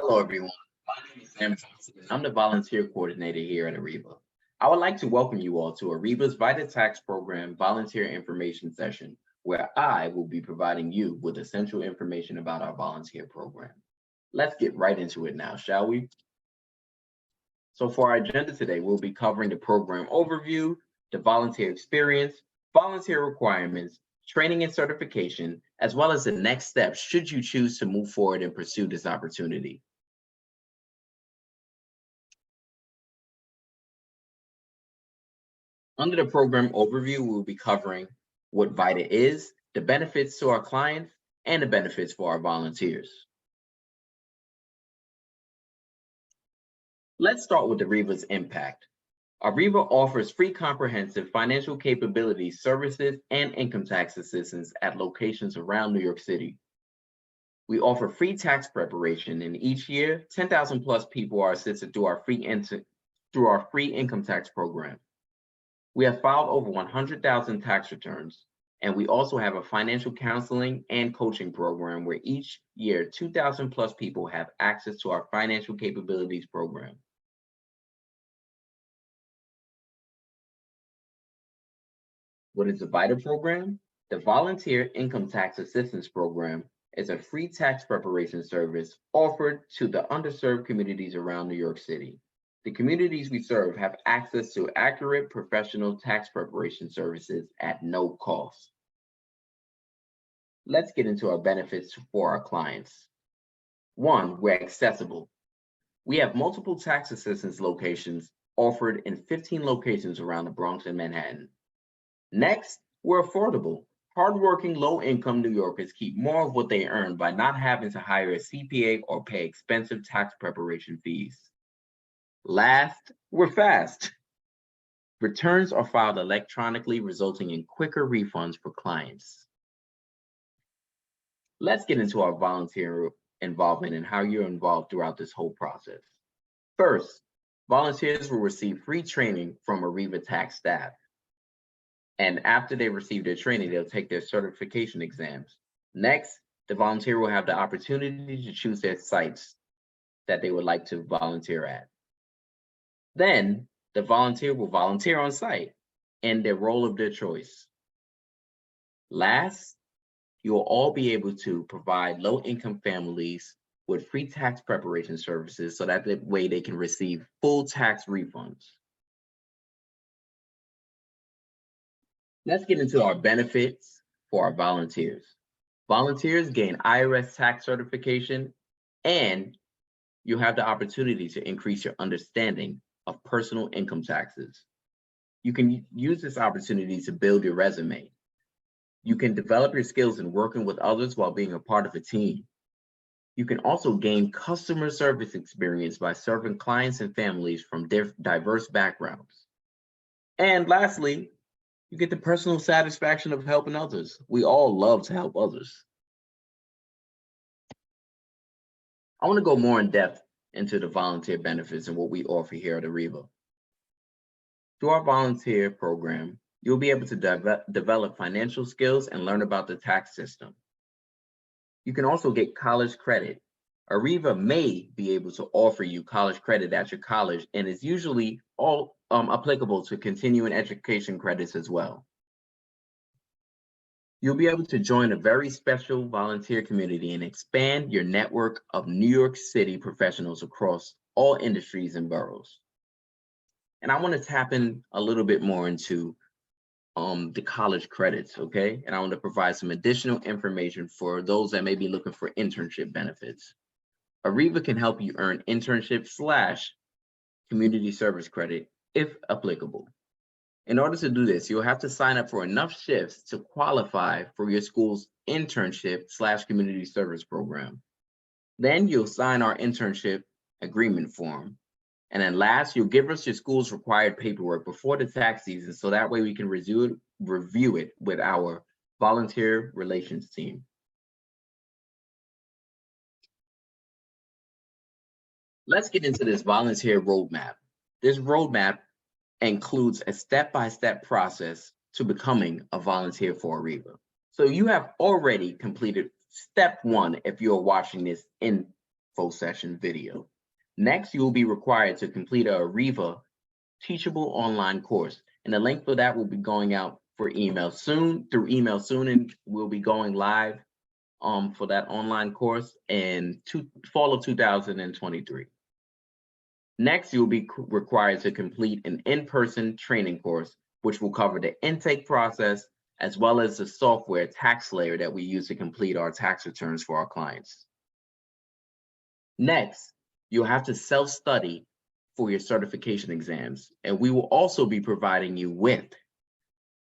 Hello, everyone. My name is Sam Johnson, and I'm the volunteer coordinator here at Ariva. I would like to welcome you all to Ariva's VITA Tax Program Volunteer Information Session, where I will be providing you with essential information about our volunteer program. Let's get right into it now, shall we? So for our agenda today, we'll be covering the program overview, the volunteer experience, volunteer requirements, training and certification, as well as the next steps should you choose to move forward and pursue this opportunity. Under the program overview, we'll be covering what VITA is, the benefits to our clients, and the benefits for our volunteers. Let's start with Ariva's impact. Ariva offers free comprehensive financial capabilities, services, and income tax assistance at locations around New York City. We offer free tax preparation, and each year, 10,000 plus people are assisted through our free income tax program. We have filed over 100,000 tax returns, and we also have a financial counseling and coaching program where each year 2,000 plus people have access to our financial capabilities program. What is the VITA program? The Volunteer Income Tax Assistance Program is a free tax preparation service offered to the underserved communities around New York City. The communities we serve have access to accurate professional tax preparation services at no cost. Let's get into our benefits for our clients. One, we're accessible. We have multiple tax assistance locations offered in 15 locations around the Bronx and Manhattan. Next, we're affordable. Hardworking, low-income New Yorkers keep more of what they earn by not having to hire a CPA or pay expensive tax preparation fees. Last, we're fast. Returns are filed electronically, resulting in quicker refunds for clients. Let's get into our volunteer involvement and how you're involved throughout this whole process. First, volunteers will receive free training from Ariva tax staff. And after they receive their training, they'll take their certification exams. Next, the volunteer will have the opportunity to choose their sites that they would like to volunteer at. Then, the volunteer will volunteer on site in their role of their choice. Last, you will all be able to provide low-income families with free tax preparation services so that way they can receive full tax refunds. Let's get into our benefits for our volunteers. Volunteers gain IRS tax certification, and you have the opportunity to increase your understanding of personal income taxes. You can use this opportunity to build your resume. You can develop your skills in working with others while being a part of a team. You can also gain customer service experience by serving clients and families from diverse backgrounds. And lastly, you get the personal satisfaction of helping others. We all love to help others. I want to go more in depth into the volunteer benefits and what we offer here at Ariva. Through our volunteer program, you'll be able to develop financial skills and learn about the tax system. You can also get college credit. Ariva may be able to offer you college credit at your college, and it's usually all applicable to continuing education credits as well. You'll be able to join a very special volunteer community and expand your network of New York City professionals across all industries and boroughs. And I want to tap in a little bit more into the college credits, okay? And I want to provide some additional information for those that may be looking for internship benefits. Ariva can help you earn internship/community service credit if applicable. In order to do this, you'll have to sign up for enough shifts to qualify for your school's internship/community service program. Then you'll sign our internship agreement form. And then last, you'll give us your school's required paperwork before the tax season, so that way we can review it with our volunteer relations team. Let's get into this volunteer roadmap. This roadmap includes a step-by-step process to becoming a volunteer for Ariva. So you have already completed step one if you're watching this full session video. Next, you will be required to complete a Ariva teachable online course. And the link for that will be going out for email soon, and we'll be going live for that online course in fall of 2023. Next, you'll be required to complete an in-person training course, which will cover the intake process, as well as the software tax layer that we use to complete our tax returns for our clients. Next, you'll have to self-study for your certification exams, and we will also be providing you with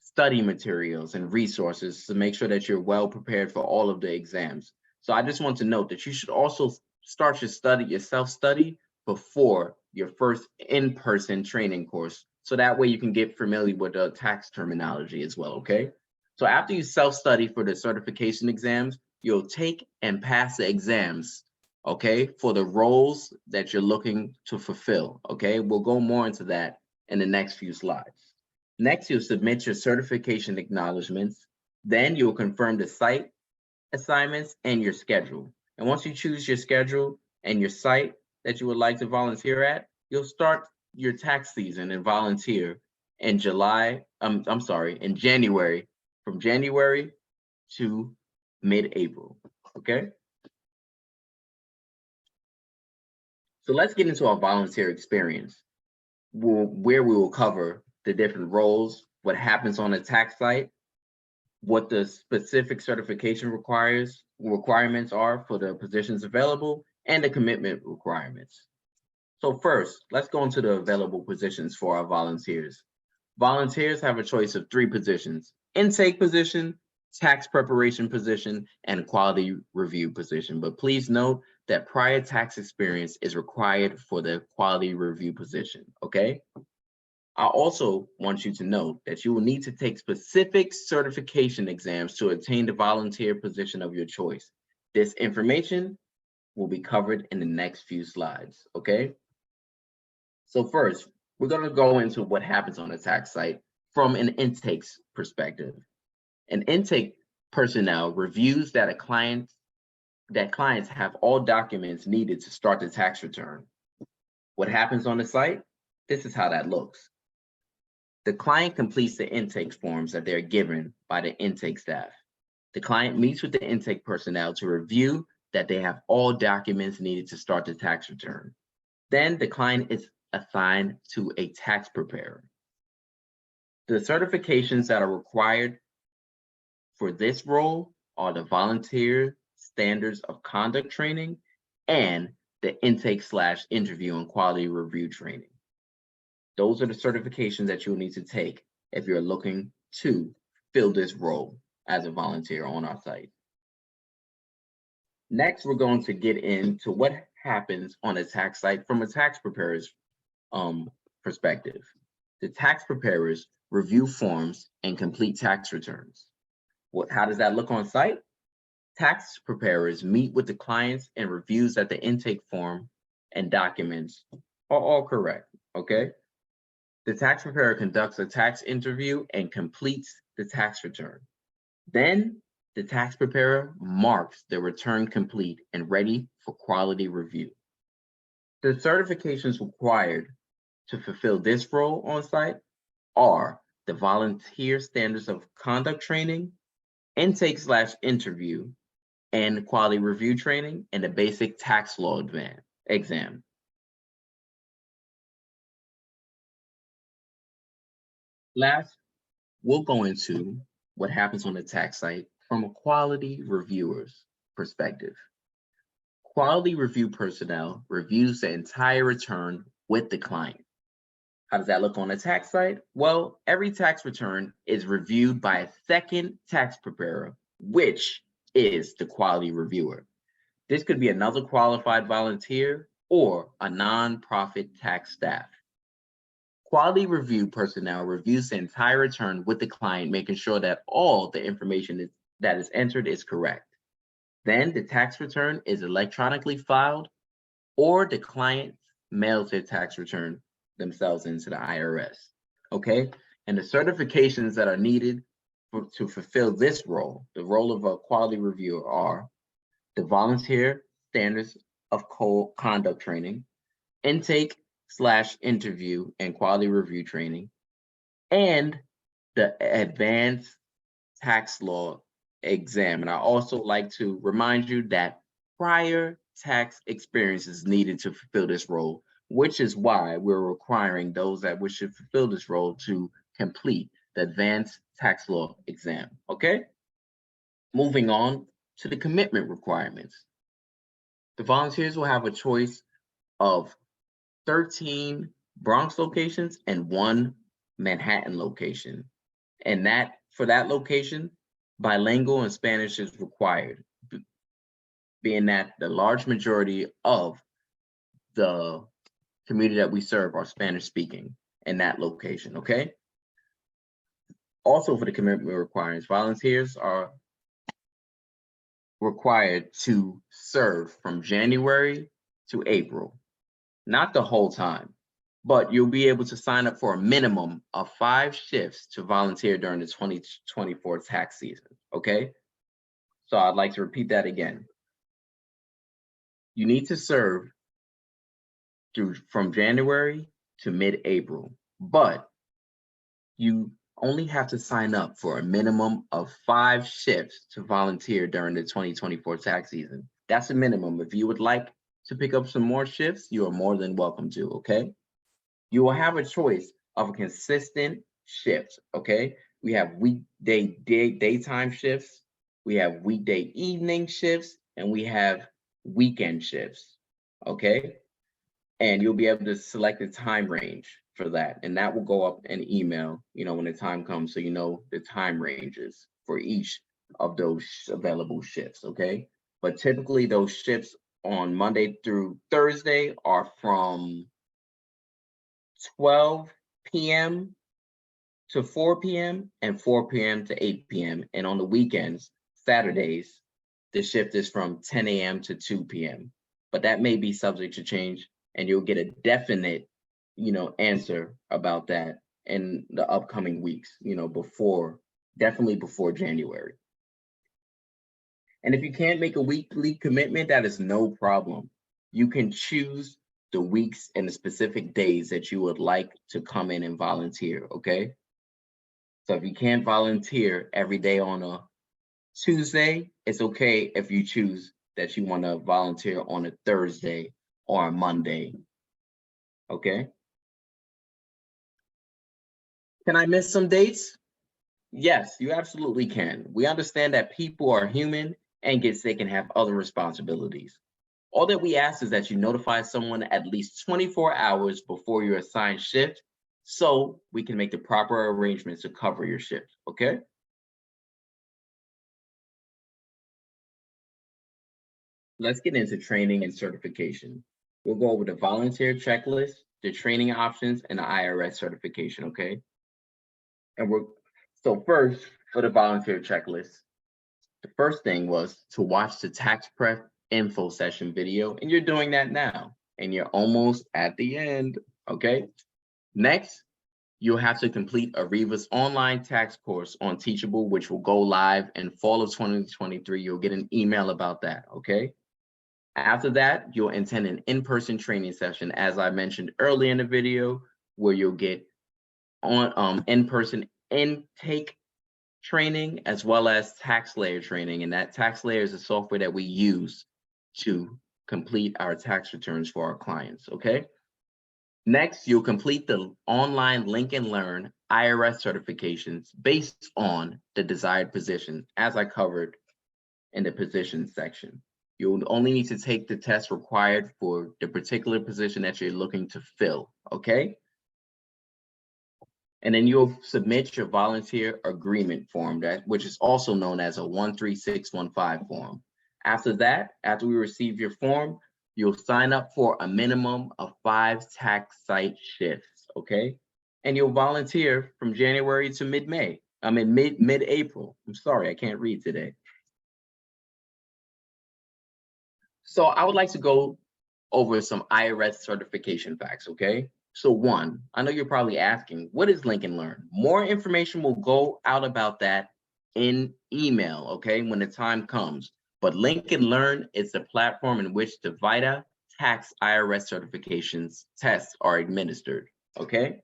study materials and resources to make sure that you're well prepared for all of the exams. So I just want to note that you should also start your self-study before your first in-person training course. So that way you can get familiar with the tax terminology as well, okay? So after you self-study for the certification exams, you'll take and pass the exams, okay, for the roles that you're looking to fulfill, okay? We'll go more into that in the next few slides. Next, you'll submit your certification acknowledgements. Then you'll confirm the site assignments and your schedule. And once you choose your schedule and your site that you would like to volunteer at, you'll start your tax season and volunteer in January, from January to mid-April, okay? So let's get into our volunteer experience, where we will cover the different roles, what happens on the tax site, what the specific certification requirements are for the positions available, and the commitment requirements. So first, let's go into the available positions for our volunteers. Volunteers have a choice of 3 positions: intake position, tax preparation position, and quality review position. But please note that prior tax experience is required for the quality review position, okay? I also want you to know that you will need to take specific certification exams to attain the volunteer position of your choice. This information will be covered in the next few slides, okay? So first, we're gonna go into what happens on the tax site from an intakes perspective. An intake personnel reviews that clients have all documents needed to start the tax return. What happens on the site? This is how that looks. The client completes the intake forms that they're given by the intake staff. The client meets with the intake personnel to review that they have all documents needed to start the tax return. Then the client is assigned to a tax preparer. The certifications that are required for this role are the volunteer standards of conduct training and the intake/interview and quality review training. Those are the certifications that you'll need to take if you're looking to fill this role as a volunteer on our site. Next, we're going to get into what happens on a tax site from a tax preparer's perspective. The tax preparers review forms and complete tax returns. How does that look on site? Tax preparers meet with the clients and reviews that the intake form and documents are all correct, okay? The tax preparer conducts a tax interview and completes the tax return. Then the tax preparer marks the return complete and ready for quality review. The certifications required to fulfill this role on site are the volunteer standards of conduct training, intake/interview, and quality review training, and the basic tax law exam. Last, we'll go into what happens on the tax site from a quality reviewer's perspective. Quality review personnel reviews the entire return with the client. How does that look on the tax site? Well, every tax return is reviewed by a second tax preparer, which is the quality reviewer. This could be another qualified volunteer or a nonprofit tax staff. Quality review personnel reviews the entire return with the client, making sure that all the information that is entered is correct. Then the tax return is electronically filed, or the client mails their tax return themselves into the IRS, okay? And the certifications that are needed to fulfill this role, the role of a quality reviewer, are the volunteer standards of code conduct training, intake/interview and quality review training, and the advanced tax law exam. And I also like to remind you that prior tax experience is needed to fulfill this role, which is why we're requiring those that wish to fulfill this role to complete the advanced tax law exam. Okay? Moving on to the commitment requirements. The volunteers will have a choice of 13 Bronx locations and 1 Manhattan location. And for that location, bilingual and Spanish is required, being that the large majority of the community that we serve are Spanish speaking in that location, okay? Also for the commitment requirements, volunteers are required to serve from January to April, not the whole time, but you'll be able to sign up for a minimum of 5 shifts to volunteer during the 2024 tax season, okay? So I'd like to repeat that again. You need to serve from January to mid-April, but you only have to sign up for a minimum of 5 shifts to volunteer during the 2024 tax season. That's a minimum. If you would like to pick up some more shifts, you are more than welcome to, okay? You will have a choice of a consistent shift, okay? We have weekday daytime shifts, we have weekday evening shifts, and we have weekend shifts, okay? And you'll be able to select the time range for that. And that will go up in email, when the time comes, so you know the time ranges for each of those available shifts, okay? But typically those shifts on Monday through Thursday are from 12 p.m. to 4 p.m. and 4 p.m. to 8 p.m. And on the weekends, Saturdays, the shift is from 10 a.m. to 2 p.m. But that may be subject to change, and you'll get a definite, answer about that in the upcoming weeks, definitely before January. And if you can't make a weekly commitment, that is no problem. You can choose the weeks and the specific days that you would like to come in and volunteer, okay? So if you can't volunteer every day on a Tuesday, it's okay if you choose that you want to volunteer on a Thursday or a Monday, okay? Can I miss some dates? Yes, you absolutely can. We understand that people are human and get sick and have other responsibilities. All that we ask is that you notify someone at least 24 hours before your assigned shift so we can make the proper arrangements to cover your shift, okay? Let's get into training and certification. We'll go over the volunteer checklist, the training options, and the IRS certification, okay? And so first, for the volunteer checklist, the first thing was to watch the tax prep info session video, and you're doing that now, and you're almost at the end, okay? Next, you'll have to complete Ariva's online tax course on Teachable, which will go live in fall of 2023. You'll get an email about that, okay? After that, you'll attend an in-person training session, as I mentioned earlier in the video, where you'll get on in-person intake training as well as tax layer training. And that tax layer is the software that we use to complete our tax returns for our clients, okay? Next, you'll complete the online Link and Learn IRS certifications based on the desired position, as I covered in the position section. You'll only need to take the test required for the particular position that you're looking to fill, okay? And then you'll submit your volunteer agreement form, which is also known as a 13615 form. After that, after we receive your form, you'll sign up for a minimum of 5 tax site shifts, okay? And you'll volunteer from January to mid-May. Mid-April. I'm sorry, I can't read today. So I would like to go over some IRS certification facts, okay? So 1, I know you're probably asking, what is Link and Learn? More information will go out about that in email, okay, when the time comes. But Link and Learn is the platform in which the VITA tax IRS certifications tests are administered, okay?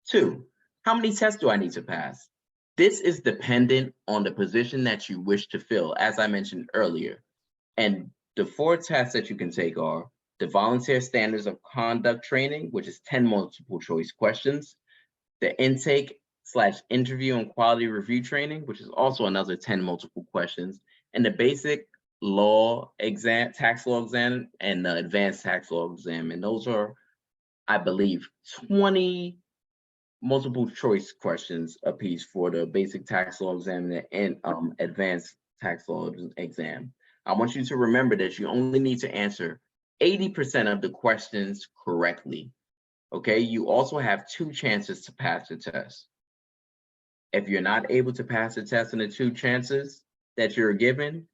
2, how many tests do I need to pass? This is dependent on the position that you wish to fill, as I mentioned earlier. And the 4 tests that you can take are the Volunteer Standards of Conduct Training, which is 10 multiple choice questions, the Intake/Interview and Quality Review Training, which is also another 10 multiple questions, and the Basic Law Exam, Tax Law Exam, and the Advanced Tax Law Exam. And those are, I believe, 20 multiple choice questions apiece for the Basic Tax Law Exam and Advanced Tax Law Exam. I want you to remember that you only need to answer 80% of the questions correctly. Okay, you also have 2 chances to pass the test. If you're not able to pass the test in the 2 chances that you're given,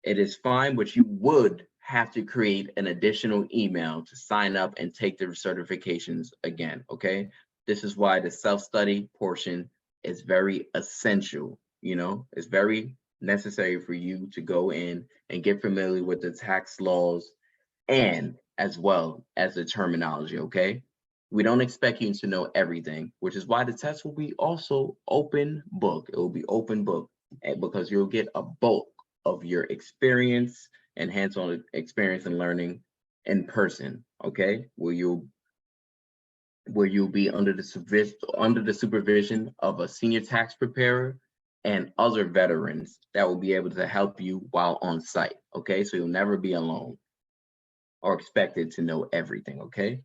it is fine, but you would have to create an additional email to sign up and take the certifications again, okay? This is why the self-study portion is very essential, you know? It's very necessary for you to go in and get familiar with the tax laws and as well as the terminology, okay? We don't expect you to know everything, which is why the test will be also open book. It will be open book because you'll get a bulk of your experience and hands-on experience and learning in person, okay? Where you'll be under the supervision of a senior tax preparer and other veterans that will be able to help you while on site, okay? So you'll never be alone or expected to know everything, okay?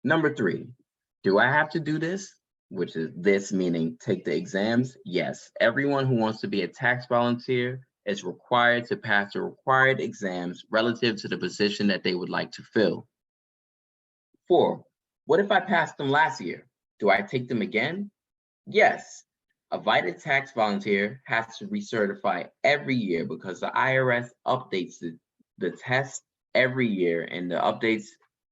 Number 3, do I have to do this? Which is this meaning take the exams? Yes, everyone who wants to be a tax volunteer is required to pass the required exams relative to the position that they would like to fill. 4, what if I passed them last year? Do I take them again? Yes, a VITA tax volunteer has to recertify every year because the IRS updates the test every year, and the updates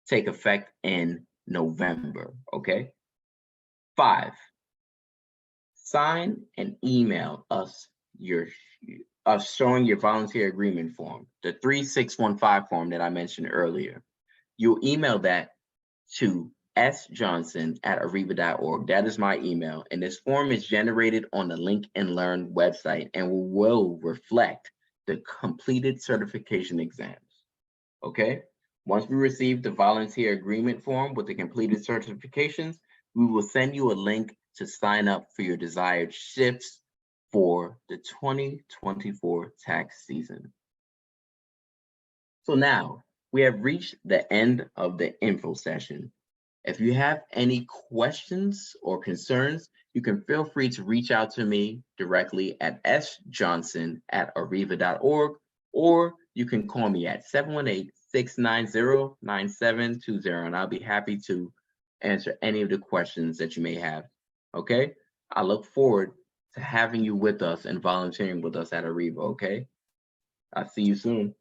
take effect in November, okay? 5, sign and email us showing your volunteer agreement form, the 3615 form that I mentioned earlier. You'll email that to sjohnson@ariva.org. That is my email, and this form is generated on the Link and Learn website and will reflect the completed certification exams, okay? Once we receive the volunteer agreement form with the completed certifications, we will send you a link to sign up for your desired shifts for the 2024 tax season. So now we have reached the end of the info session. If you have any questions or concerns, you can feel free to reach out to me directly at sjohnson@ariva.org, or you can call me at 718-690-9720, and I'll be happy to answer any of the questions that you may have, okay? I look forward to having you with us and volunteering with us at Ariva, okay? I'll see you soon.